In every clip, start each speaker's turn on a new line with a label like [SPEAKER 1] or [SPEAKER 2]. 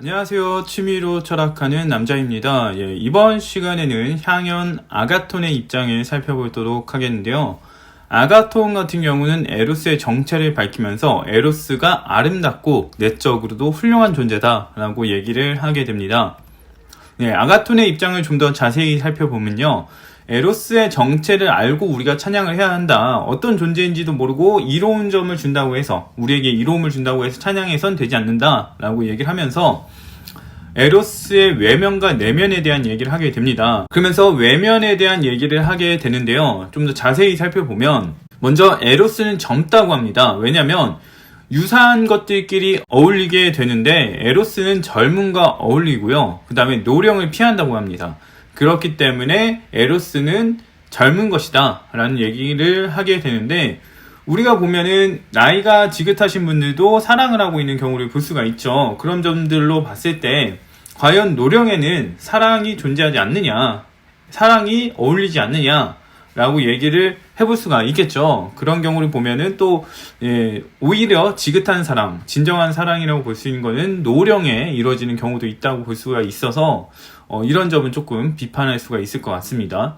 [SPEAKER 1] 안녕하세요. 취미로 철학하는 남자입니다. 이번 시간에는 향연 아가톤의 입장을 살펴보도록 하겠는데요. 아가톤 같은 경우는 에로스의 정체를 밝히면서 에로스가 아름답고 내적으로도 훌륭한 존재다라고 얘기를 하게 됩니다. 아가톤의 입장을 좀 더 자세히 살펴보면요. 에로스의 정체를 알고 우리가 찬양을 해야 한다. 어떤 존재인지도 모르고 이로운 점을 준다고 해서, 우리에게 이로움을 준다고 해서 찬양해선 되지 않는다 라고 얘기를 하면서 에로스의 외면과 내면에 대한 얘기를 하게 됩니다. 그러면서 외면에 대한 얘기를 하게 되는데요. 좀 더 자세히 살펴보면 먼저 에로스는 젊다고 합니다. 왜냐하면 유사한 것들끼리 어울리게 되는데 에로스는 젊음과 어울리고요. 그 다음에 노령을 피한다고 합니다. 그렇기 때문에 에로스는 젊은 것이다 라는 얘기를 하게 되는데, 우리가 보면은 나이가 지긋하신 분들도 사랑을 하고 있는 경우를 볼 수가 있죠. 그런 점들로 봤을 때 과연 노령에는 사랑이 존재하지 않느냐, 사랑이 어울리지 않느냐 라고 얘기를 해볼 수가 있겠죠. 그런 경우를 보면은 또 오히려 지긋한 사랑, 진정한 사랑이라고 볼 수 있는 거는 노령에 이루어지는 경우도 있다고 볼 수가 있어서 이런 점은 조금 비판할 수가 있을 것 같습니다.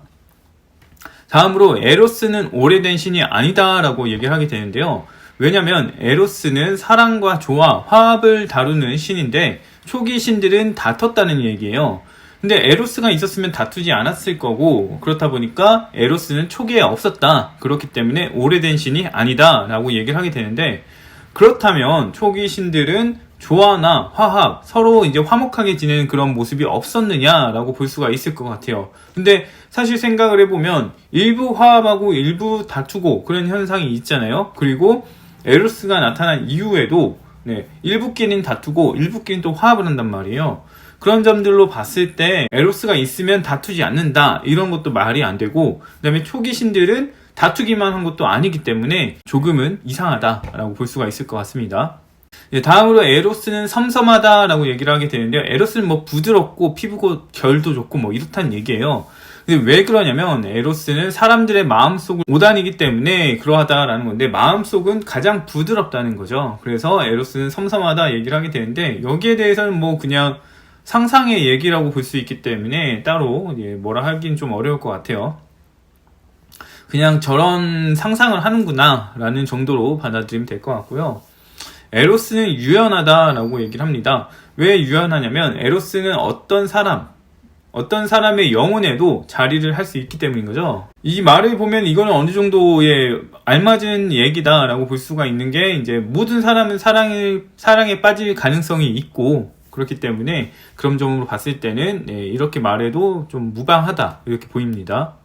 [SPEAKER 1] 다음으로 에로스는 오래된 신이 아니다 라고 얘기를 하게 되는데요. 왜냐면 에로스는 사랑과 조화, 화합을 다루는 신인데 초기 신들은 다퉜다는 얘기예요. 근데 에로스가 있었으면 다투지 않았을 거고, 그렇다 보니까 에로스는 초기에 없었다. 그렇기 때문에 오래된 신이 아니다 라고 얘기를 하게 되는데, 그렇다면 초기 신들은 조화나 화합, 서로 이제 화목하게 지내는 그런 모습이 없었느냐라고 볼 수가 있을 것 같아요. 근데 사실 생각을 해보면 일부 화합하고 일부 다투고 그런 현상이 있잖아요. 그리고 에로스가 나타난 이후에도 일부끼리는 다투고 일부끼리는 또 화합을 한단 말이에요. 그런 점들로 봤을 때 에로스가 있으면 다투지 않는다, 이런 것도 말이 안 되고, 그 다음에 초기 신들은 다투기만 한 것도 아니기 때문에 조금은 이상하다라고 볼 수가 있을 것 같습니다. 다음으로 에로스는 섬섬하다라고 얘기를 하게 되는데요. 에로스는 뭐 부드럽고 피부고 결도 좋고 뭐 이렇다는 얘기예요. 근데 왜 그러냐면 에로스는 사람들의 마음속을 오다니기 때문에 그러하다라는 건데, 마음속은 가장 부드럽다는 거죠. 그래서 에로스는 섬섬하다 얘기를 하게 되는데, 여기에 대해서는 뭐 그냥 상상의 얘기라고 볼 수 있기 때문에 따로 뭐라 하긴 좀 어려울 것 같아요. 그냥 저런 상상을 하는구나 라는 정도로 받아들이면 될 것 같고요. 에로스는 유연하다라고 얘기를 합니다. 왜 유연하냐면 에로스는 어떤 사람의 영혼에도 자리를 할 수 있기 때문인 거죠. 이 말을 보면 이거는 어느 정도의 알맞은 얘기다라고 볼 수가 있는 게, 이제 모든 사람은 사랑에 빠질 가능성이 있고, 그렇기 때문에 그런 점으로 봤을 때는 이렇게 말해도 좀 무방하다 이렇게 보입니다.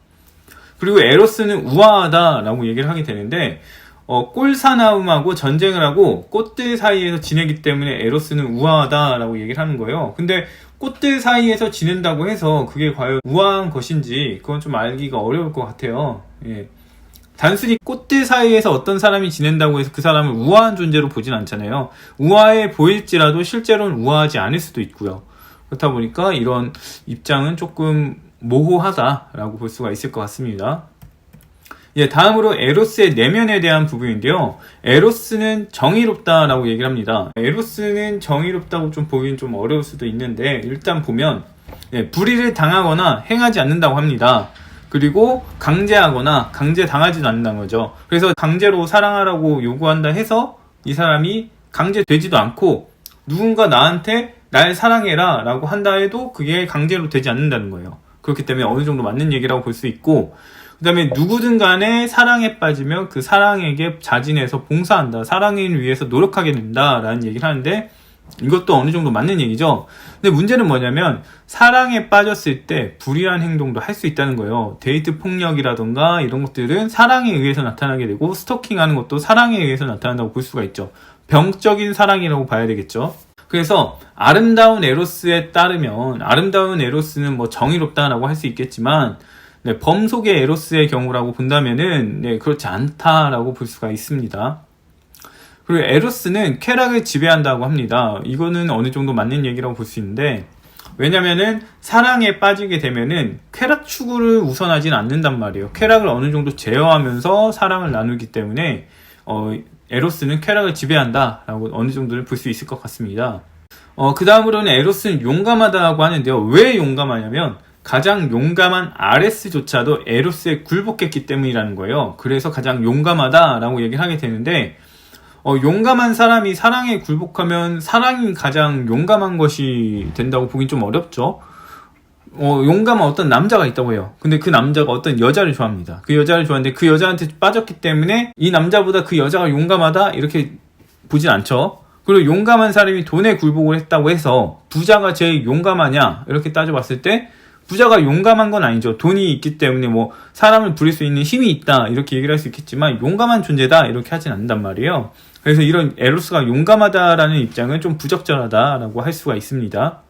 [SPEAKER 1] 그리고 에로스는 우아하다라고 얘기를 하게 되는데, 꼴사나움하고 전쟁을 하고 꽃들 사이에서 지내기 때문에 에로스는 우아하다라고 얘기를 하는 거예요. 근데 꽃들 사이에서 지낸다고 해서 그게 과연 우아한 것인지 그건 좀 알기가 어려울 것 같아요. 단순히 꽃들 사이에서 어떤 사람이 지낸다고 해서 그 사람을 우아한 존재로 보진 않잖아요. 우아해 보일지라도 실제로는 우아하지 않을 수도 있고요. 그렇다 보니까 이런 입장은 조금 모호하다라고 볼 수가 있을 것 같습니다. 다음으로 에로스의 내면에 대한 부분인데요. 에로스는 정의롭다라고 얘기를 합니다. 에로스는 정의롭다고 좀 보기는 좀 어려울 수도 있는데, 일단 보면 불의를 당하거나 행하지 않는다고 합니다. 그리고 강제하거나 강제당하지도 않는다는 거죠. 그래서 강제로 사랑하라고 요구한다 해서 이 사람이 강제되지도 않고, 누군가 나한테 날 사랑해라 라고 한다 해도 그게 강제로 되지 않는다는 거예요. 그렇기 때문에 어느 정도 맞는 얘기라고 볼 수 있고, 그 다음에 누구든 간에 사랑에 빠지면 그 사랑에게 자진해서 봉사한다, 사랑을 위해서 노력하게 된다 라는 얘기를 하는데, 이것도 어느 정도 맞는 얘기죠. 근데 문제는 뭐냐면 사랑에 빠졌을 때 불의한 행동도 할 수 있다는 거예요. 데이트 폭력이라던가 이런 것들은 사랑에 의해서 나타나게 되고, 스토킹하는 것도 사랑에 의해서 나타난다고 볼 수가 있죠. 병적인 사랑이라고 봐야 되겠죠. 그래서 아름다운 에로스에 따르면, 아름다운 에로스는 뭐 정의롭다라고 할 수 있겠지만 범속의 에로스의 경우라고 본다면은 그렇지 않다라고 볼 수가 있습니다. 그리고 에로스는 쾌락을 지배한다고 합니다. 이거는 어느 정도 맞는 얘기라고 볼 수 있는데, 왜냐면은 사랑에 빠지게 되면은 쾌락 추구를 우선하진 않는단 말이에요. 쾌락을 어느 정도 제어하면서 사랑을 나누기 때문에 에로스는 쾌락을 지배한다라고 어느 정도를 볼 수 있을 것 같습니다. 그 다음으로는 에로스는 용감하다고 하는데요. 왜 용감하냐면 가장 용감한 아레스조차도 에로스에 굴복했기 때문이라는 거예요. 그래서 가장 용감하다라고 얘기를 하게 되는데 용감한 사람이 사랑에 굴복하면 사랑이 가장 용감한 것이 된다고 보긴 좀 어렵죠. 용감한 어떤 남자가 있다고 해요. 근데 그 남자가 어떤 여자를 좋아합니다. 그 여자를 좋아하는데 그 여자한테 빠졌기 때문에 이 남자보다 그 여자가 용감하다 이렇게 보진 않죠. 그리고 용감한 사람이 돈에 굴복을 했다고 해서 부자가 제일 용감하냐 이렇게 따져봤을 때 부자가 용감한 건 아니죠. 돈이 있기 때문에 뭐 사람을 부릴 수 있는 힘이 있다 이렇게 얘기를 할 수 있겠지만 용감한 존재다 이렇게 하진 않는단 말이에요. 그래서 이런 에로스가 용감하다라는 입장은 좀 부적절하다라고 할 수가 있습니다.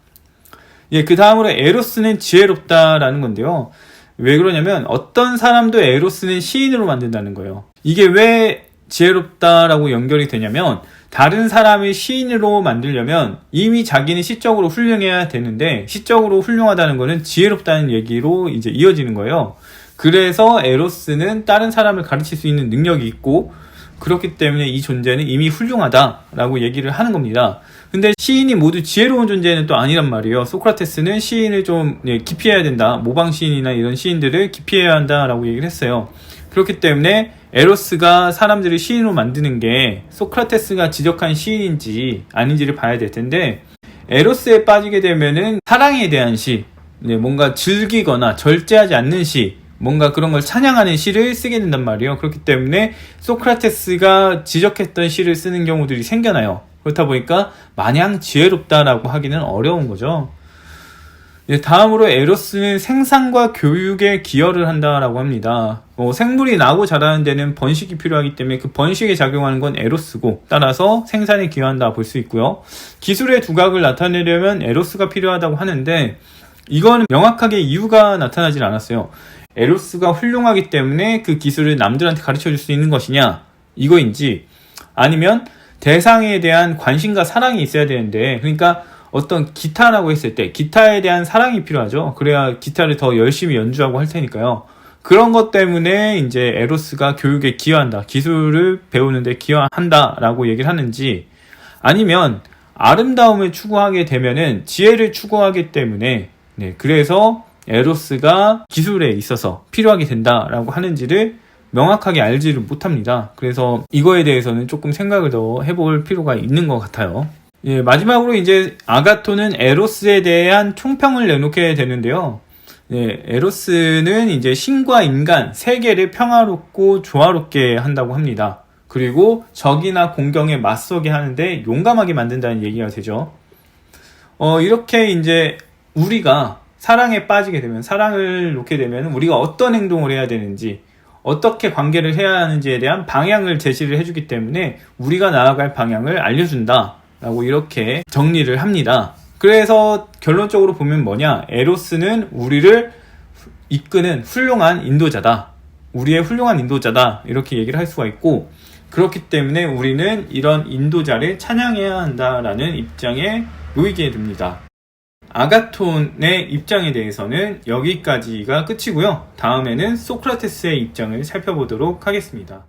[SPEAKER 1] 그 다음으로 에로스는 지혜롭다라는 건데요. 왜 그러냐면 어떤 사람도 에로스는 시인으로 만든다는 거예요. 이게 왜 지혜롭다라고 연결이 되냐면 다른 사람을 시인으로 만들려면 이미 자기는 시적으로 훌륭해야 되는데 시적으로 훌륭하다는 거는 지혜롭다는 얘기로 이제 이어지는 거예요. 그래서 에로스는 다른 사람을 가르칠 수 있는 능력이 있고 그렇기 때문에 이 존재는 이미 훌륭하다라고 얘기를 하는 겁니다. 근데 시인이 모두 지혜로운 존재는 또 아니란 말이에요. 소크라테스는 시인을 좀 기피해야 된다. 모방 시인이나 이런 시인들을 기피해야 한다라고 얘기를 했어요. 그렇기 때문에 에로스가 사람들을 시인으로 만드는 게 소크라테스가 지적한 시인인지 아닌지를 봐야 될 텐데 에로스에 빠지게 되면은 사랑에 대한 시, 뭔가 즐기거나 절제하지 않는 시, 뭔가 그런 걸 찬양하는 시를 쓰게 된단 말이에요. 그렇기 때문에 소크라테스가 지적했던 시를 쓰는 경우들이 생겨나요. 그렇다 보니까 마냥 지혜롭다라고 하기는 어려운 거죠. 다음으로 에로스는 생산과 교육에 기여를 한다라고 합니다. 생물이 나고 자라는 데는 번식이 필요하기 때문에 그 번식에 작용하는 건 에로스고 따라서 생산에 기여한다 볼 수 있고요. 기술의 두각을 나타내려면 에로스가 필요하다고 하는데 이건 명확하게 이유가 나타나질 않았어요. 에로스가 훌륭하기 때문에 그 기술을 남들한테 가르쳐줄 수 있는 것이냐 이거인지 아니면 대상에 대한 관심과 사랑이 있어야 되는데 그러니까 어떤 기타라고 했을 때 기타에 대한 사랑이 필요하죠. 그래야 기타를 더 열심히 연주하고 할 테니까요. 그런 것 때문에 이제 에로스가 교육에 기여한다. 기술을 배우는데 기여한다라고 얘기를 하는지 아니면 아름다움을 추구하게 되면은 지혜를 추구하기 때문에 그래서 에로스가 기술에 있어서 필요하게 된다라고 하는지를 명확하게 알지를 못합니다. 그래서 이거에 대해서는 조금 생각을 더 해볼 필요가 있는 것 같아요. 마지막으로 이제 아가톤은 에로스에 대한 총평을 내놓게 되는데요. 에로스는 이제 신과 인간 세계를 평화롭고 조화롭게 한다고 합니다. 그리고 적이나 공경에 맞서게 하는데 용감하게 만든다는 얘기가 되죠. 이렇게 이제 우리가 사랑에 빠지게 되면 사랑을 놓게 되면 우리가 어떤 행동을 해야 되는지 어떻게 관계를 해야 하는지에 대한 방향을 제시를 해주기 때문에 우리가 나아갈 방향을 알려준다 라고 이렇게 정리를 합니다. 그래서 결론적으로 보면 뭐냐, 에로스는 우리를 이끄는 훌륭한 인도자다, 우리의 훌륭한 인도자다 이렇게 얘기를 할 수가 있고 그렇기 때문에 우리는 이런 인도자를 찬양해야 한다라는 입장에 놓이게 됩니다. 아가톤의 입장에 대해서는 여기까지가 끝이고요. 다음에는 소크라테스의 입장을 살펴보도록 하겠습니다.